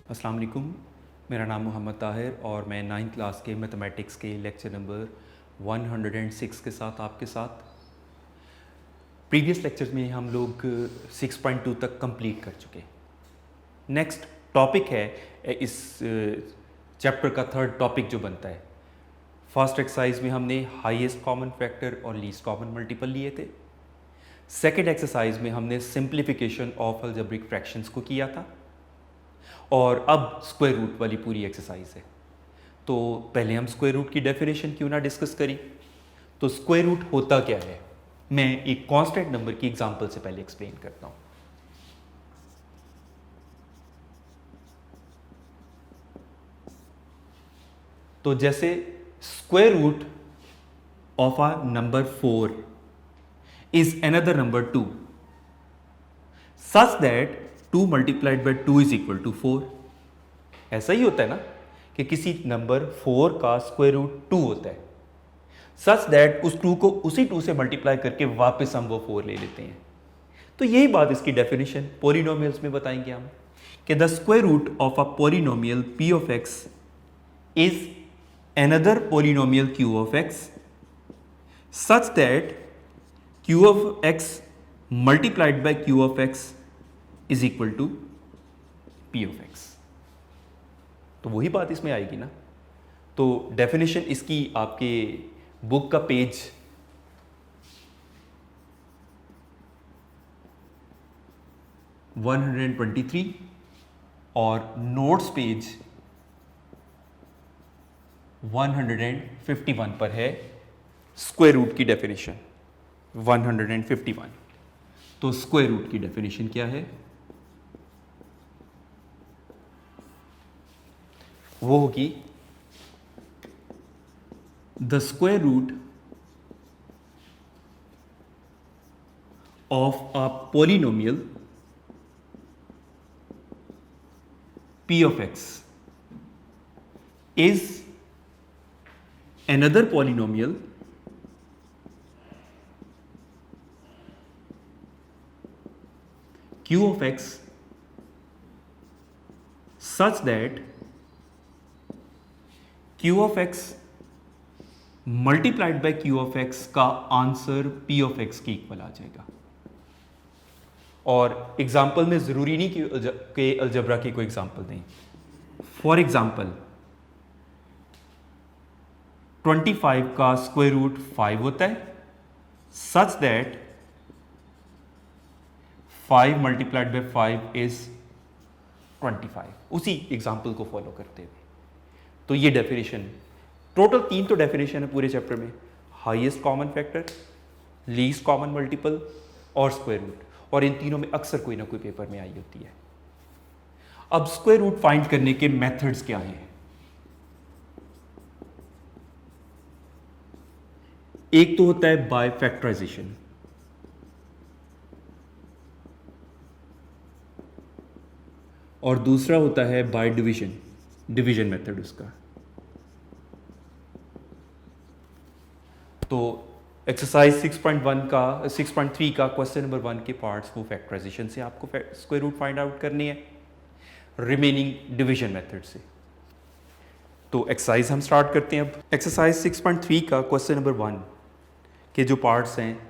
अस्सलाम वालेकुम, मेरा नाम मोहम्मद ताहिर और मैं 9th क्लास के मैथमेटिक्स के लेक्चर नंबर 106 के साथ आपके साथ। प्रीवियस लेक्चर्स में हम लोग 6.2 तक कंप्लीट कर चुके। नेक्स्ट टॉपिक है इस चैप्टर का थर्ड टॉपिक जो बनता है। फर्स्ट एक्सरसाइज में हमने हाईएस्ट कॉमन फैक्टर और लीस्ट कॉमन मल्टीपल लिए थे। सेकेंड एक्सरसाइज में हमने सिंप्लीफिकेशन ऑफ अलजेब्रिक फ्रैक्शंस को किया था और अब स्क्वायर रूट वाली पूरी एक्सरसाइज है। तो पहले हम स्क्वायर रूट की डेफिनेशन क्यों ना डिस्कस करें। तो स्क्वायर रूट होता क्या है, मैं एक कांस्टेंट नंबर की एग्जांपल से पहले एक्सप्लेन करता हूं। तो जैसे square root of a number 4 is another number 2 such that 2 multiplied by 2 is equal to 4। ऐसा ही होता है ना कि किसी नंबर 4 का स्क्वायर रूट 2 होता है, सच दैट उस 2 को उसी 2 से मल्टीप्लाई करके वापस हम वो 4 ले लेते हैं। तो यही बात इसकी डेफिनेशन पॉलिनोमियल्स में बताएंगे हम कि the square root of a polynomial p of x is another polynomial q of x such that q of x multiplied by q of x is equal to p of x। तो वही बात इसमें आएगी ना। तो definition इसकी आपके book का पेज 123 और नोट्स पेज 151 पर है। स्क्वायर रूट की डेफिनेशन 151। तो स्क्वायर रूट की डेफिनेशन क्या है, वो होगी the square root of a polynomial p of x is another polynomial q of x such that q of x multiplied by q of x का answer p of x के equal आ जाएगा। और example में जरूरी नहीं कि algebra की कोई एग्जाम्पल दें। फॉर एग्जाम्पल 25 का स्क्वायर रूट 5 होता है such that 5 multiplied by 5 is 25। उसी एग्जाम्पल को फॉलो करते हुए तो ये डेफिनेशन टोटल 3 तो डेफिनेशन है पूरे चैप्टर में, highest common factor, least common multiple और स्क्वायर रूट। और इन तीनों में अक्सर कोई ना कोई पेपर में आई होती है। अब स्क्वायर रूट फाइंड करने के मेथड्स क्या हैं। एक तो होता है बाय फैक्टराइजेशन, और दूसरा होता है बाय डिवीजन मेथड उसका। तो एक्सरसाइज 6.3 का क्वेश्चन नंबर 1 के पार्ट्स वो फैक्टराइजेशन से आपको स्क्वायर रूट फाइंड आउट करनी है, रिमेनिंग डिवीजन मेथड से। तो एक्सरसाइज हम स्टार्ट करते हैं। अब एक्सरसाइज 6.3 का क्वेश्चन नंबर 1 के जो पार्ट्स हैं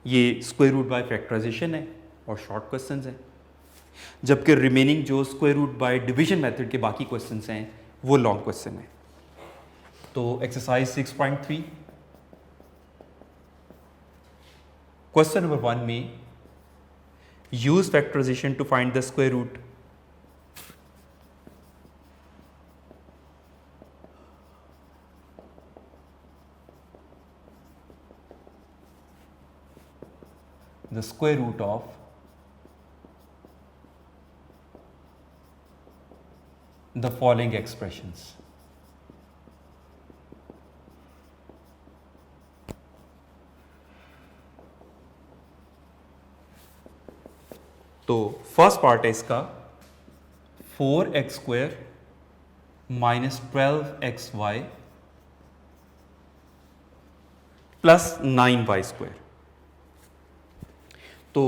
ये स्क्वायर रूट बाय फैक्टराइजेशन है और शॉर्ट क्वेश्चंस हैं, जबकि रिमेनिंग जो square root by division method के बाकी क्वेश्चंस हैं वो लॉन्ग क्वेश्चन है। तो एक्सरसाइज 6.3 क्वेश्चन नंबर 1 में use factorization to find the square root of the following expressions। तो फर्स्ट पार्ट है इसका 4x² minus 12xy plus 9y² तो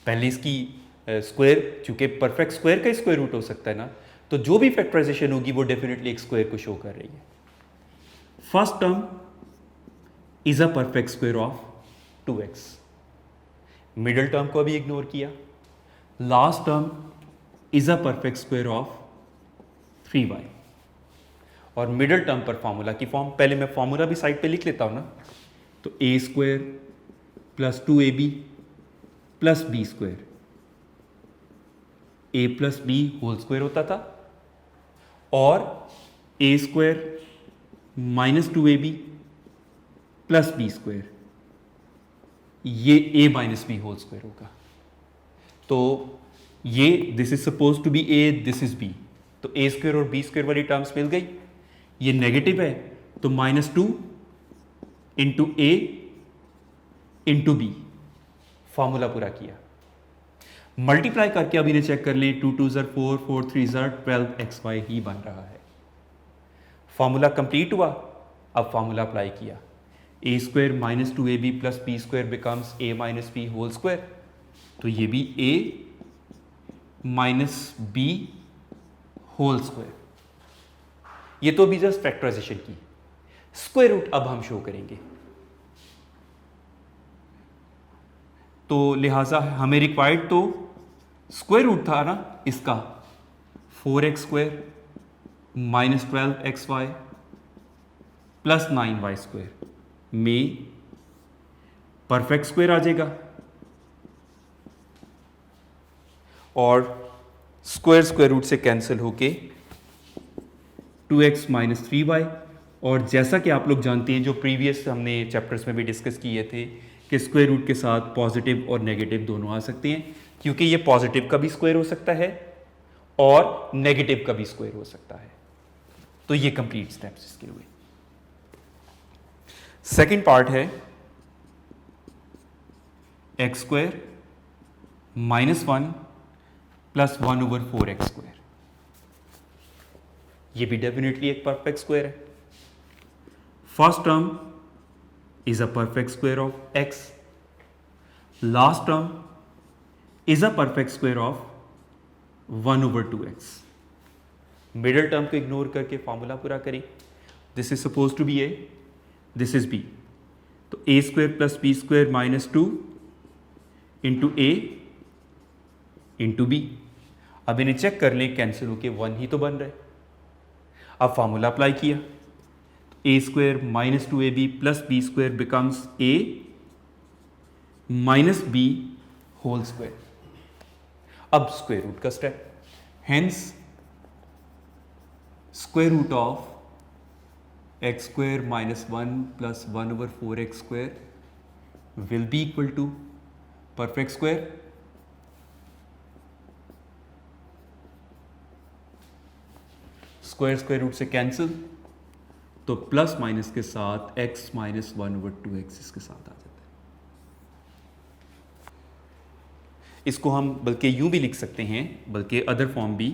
पहले इसकी स्क्वायर, चूंकि परफेक्ट स्क्वायर का स्क्वायर रूट हो सकता है ना, तो जो भी फैक्टराइजेशन होगी वो डेफिनेटली एक स्क्वायर को शो कर रही है। First term is a perfect square of 2x, middle term को अभी इग्नोर किया। Last term is a perfect square of 3y, और मिडिल टर्म पर फॉर्मूला की फॉर्म, पहले मैं फॉर्मूला भी साइड पे लिख लेता हूं ना, तो a square plus 2ab plus B square, a plus B whole square होता था, और a square minus 2ab plus B square, ये a minus B whole square होगा। तो ये this is suppose to be a, this is b, तो a square और b square वाली टर्म्स मिल गई। ये नेगेटिव है तो -2 into a into B, formula पूरा किया। मल्टीप्लाई करके अब इन्हें चेक कर लें, 2 2 4, 4 3 12xy ही बन रहा है। फॉर्मूला कंप्लीट हुआ, अब फॉर्मूला अप्लाई किया, a square minus 2ab plus B square becomes a minus B whole square, तो ये भी a minus B whole square. ये तो अभी जस्ट फैक्टराइजेशन की, स्क्वायर रूट अब हम शो करेंगे। तो लिहाजा हमें रिक्वायर्ड तो स्क्वायर रूट था ना इसका, 4x square minus 12xy plus 9y square में परफेक्ट स्क्वायर आ जाएगा, और स्क्वायर स्क्वायर रूट से कैंसिल होके 2x माइनस 3y, और जैसा कि आप लोग जानते हैं जो प्रीवियस हमने चैप्टर्स में भी डिस्कस किए थे कि स्क्वायर रूट के साथ पॉजिटिव और नेगेटिव दोनों आ सकते हैं, क्योंकि ये पॉजिटिव का भी स्क्वायर हो सकता है और नेगेटिव का भी स्क्वायर हो सकता है। तो ये कंप्लीट स्टेप्स इसके हुए। सेकंड पार्ट है x square -1 plus 1/4x square, ये भी डेफिनेटली एक परफेक्ट स्क्वायर है। First term is a perfect square of x, last term is a perfect square of 1/2x। Middle term को इग्नोर करके formula पूरा करें, this is suppose to be a, this is b, तो a square plus b square minus 2 into a into b। अब इन्हें check कर लें, cancel होके 1 ही तो बन रहा है। अब फॉर्मूला अप्लाई किया, a square minus 2ab plus B square becomes a minus B whole square. अब स्क्वायर रूट का step, hence square root of X square minus 1 plus 1/4x square will be equal to perfect square, square square root से cancel, तो plus minus के साथ x minus 1/2x इसके साथ आ जाता है। इसको हम बल्कि यूं भी लिख सकते हैं, बल्कि अदर फॉर्म भी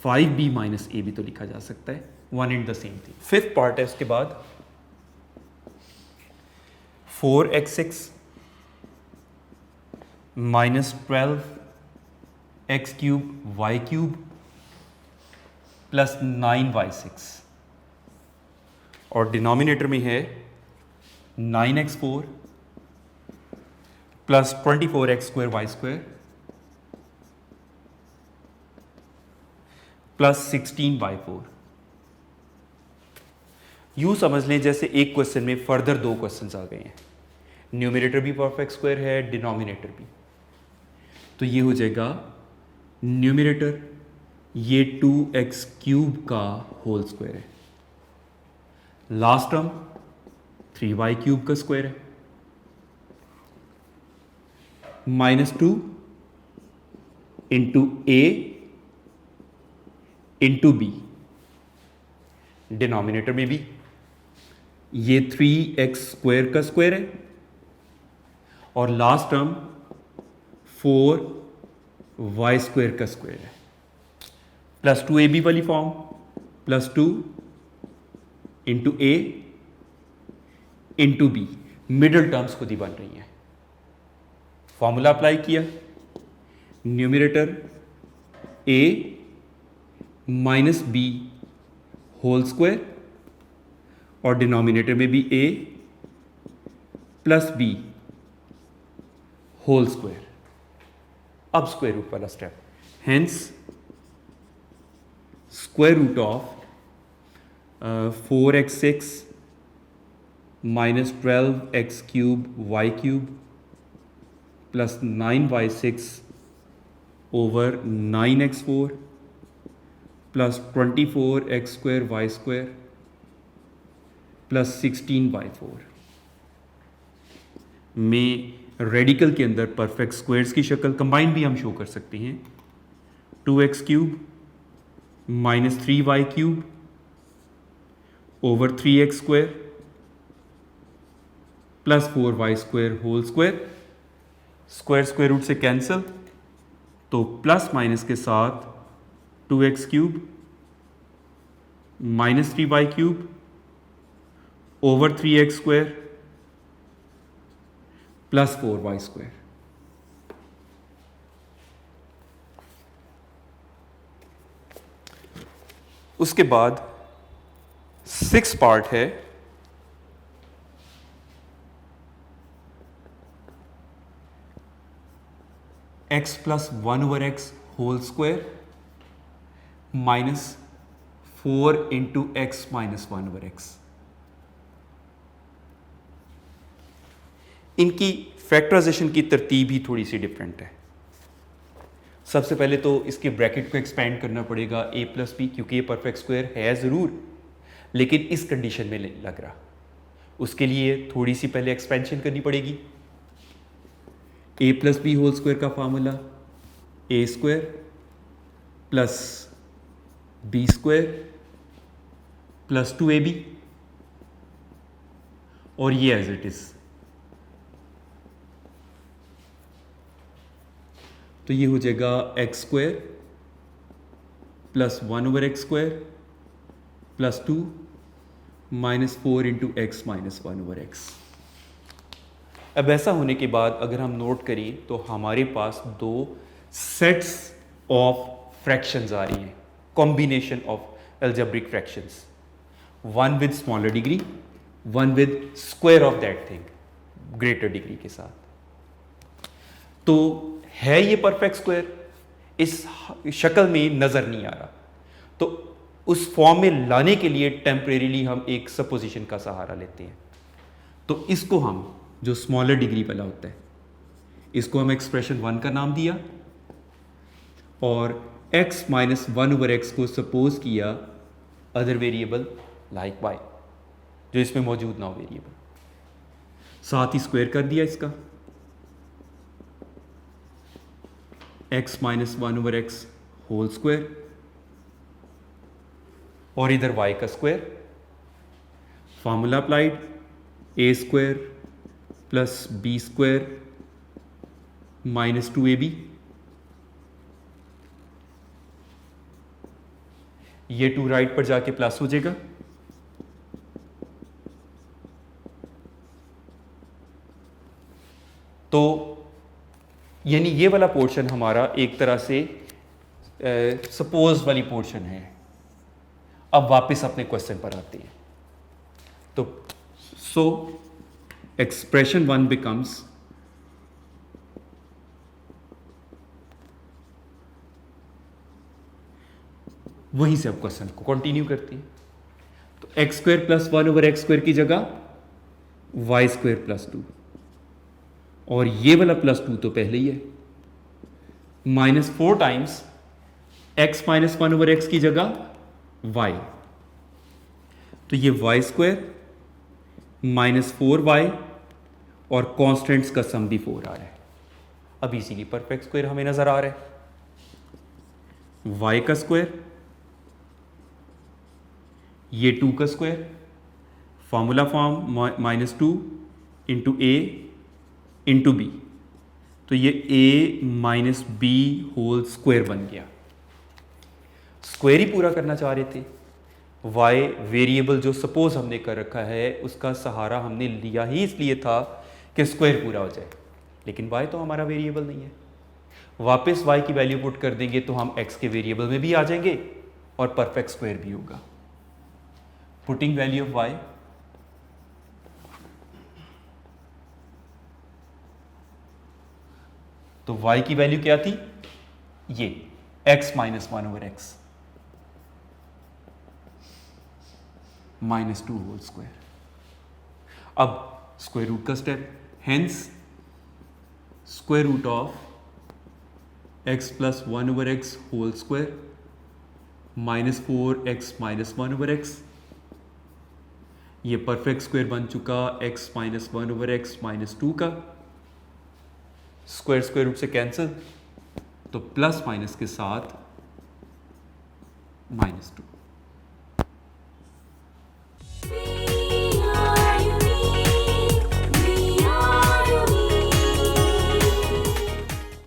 5b माइनस a भी तो लिखा जा सकता है, one and the same thing. Fifth part है उसके बाद, 4x6 minus 12x³ y³ plus 9y6, और डिनोमिनेटर में है 9x4 plus 24x² y² plus 16y4। यूं समझ लें जैसे एक क्वेश्चन में फर्दर 2 क्वेश्चंस आ गए हैं, न्यूमरेटर भी परफेक्ट स्क्वायर है, डिनोमिनेटर भी, तो ये हो जाएगा न्यूमरेटर ये 2x³ का होल स्क्वायर है, लास्ट टर्म 3y³ का स्क्वायर है, -2 into a into b, denominator में भी ये 3x² का स्क्वायर है, और लास्ट टर्म 4y² का स्क्वायर है, प्लस 2ab वाली form, plus 2 into a into b, middle terms खुद ही बन रही हैं। फॉर्मूला अप्लाई किया, numerator a minus B whole square और डिनोमिनेटर में भी a plus B whole square. अब स्क्वायर रूट वाला step, hence square root of 4x6 minus 12x cube Y cube plus 9y6 over 9x4 plus 24x square Y square plus 16y4 में radical के अंदर perfect squares की शक्ल combine भी हम show कर सकते हैं। 2x cube minus 3y cube over 3x square plus 4y square whole square. Square square root से कैंसिल, तो प्लस माइनस के साथ 2x cube minus 3y cube over 3x square plus 4y square. उसके बाद 6 part है x plus 1 over X whole square minus 4 into X minus 1 over X. इनकी factorization की तरतीब ही थोड़ी सी डिफरेंट है। सबसे पहले तो इसके ब्रैकेट को एक्सपेंड करना पड़ेगा a प्लस बी, क्योंकि ये परफेक्ट स्क्वायर है ज़रूर लेकिन इस कंडीशन में नहीं लग रहा। उसके लिए थोड़ी सी पहले एक्सपेंशन करनी पड़ेगी। a plus B whole square का formula a square plus B square plus 2ab और ये एज इट इज। तो ये हो जाएगा x square plus 1 over x square plus 2 minus 4 into X minus 1 over x. अब ऐसा होने के बाद अगर हम नोट करें तो हमारे पास दो सेट्स ऑफ फ्रैक्शंस आ रही हैं, combination of algebraic fractions, one with smaller degree, one with square of that thing greater degree के साथ। तो है ये परफेक्ट स्क्वायर, इस शक्ल में नजर नहीं आ रहा, तो उस फॉर्म में लाने के लिए टेम्परेरीली हम एक सपोजिशन का सहारा लेते हैं। तो इसको हम, जो स्मॉलर डिग्री वाला होता है, इसको हम एक्सप्रेशन 1 का नाम दिया और x माइनस 1 ओवर एक्स को सपोज किया अदर वेरिएबल लाइक y, जो इसमें मौजूद ना हो वेरिएबल, साथ ही स्क्वायर कर दिया इसका x minus 1 over X whole square और इधर y का square. Formula applied, a square plus B square minus 2ab। ये 2 राइट पर जाके प्लस हो जाएगा, तो यानी ये वाला पोर्शन हमारा एक तरह से सपोज वाली पोर्शन है। अब वापस अपने क्वेश्चन पर आते हैं। तो सो एक्सप्रेशन 1 बिकम्स वहीं से अब क्वेश्चन को कंटिन्यू करते हैं। तो x square plus 1 over x square की जगह वाई स्क्वायर प्लस 2, और ये वाला प्लस 2 तो पहले ही है, minus 4 times x minus 1 over x की जगह वाई, तो ये वाई स्क्वायर माइनस 4y और कॉन्स्टेंट्स का सम भी 4 आ रहा है। अब इसीलिए परफेक्ट स्क्वायर हमें नजर आ रहा है। y का स्क्वायर, ये 2 का square, formula form minus 2 into A into B, तो ये a minus B whole square बन गया। स्क्वायर ही पूरा करना चाह रहे थे। y वेरिएबल जो सपोज हमने कर रखा है उसका सहारा हमने लिया ही इसलिए था कि स्क्वायर पूरा हो जाए। लेकिन y तो हमारा वेरिएबल नहीं है। वापस y की वैल्यू पुट कर देंगे तो हम x के वेरिएबल में भी आ जाएंगे और परफेक्ट स्क्वायर भी होगा। पुटिंग वैल्यू ऑफ y, तो y की वैल्यू क्या थी, ये x minus 1/x minus 2 whole square. अब स्क्वायर रूट का step, hence square root of x plus 1/x whole square minus 4x minus 1/x, ये परफेक्ट स्क्वायर बन चुका x माइनस 1/x माइनस 2 का। स्क्वायर स्क्वायर रूट से cancel, तो plus minus के साथ -2।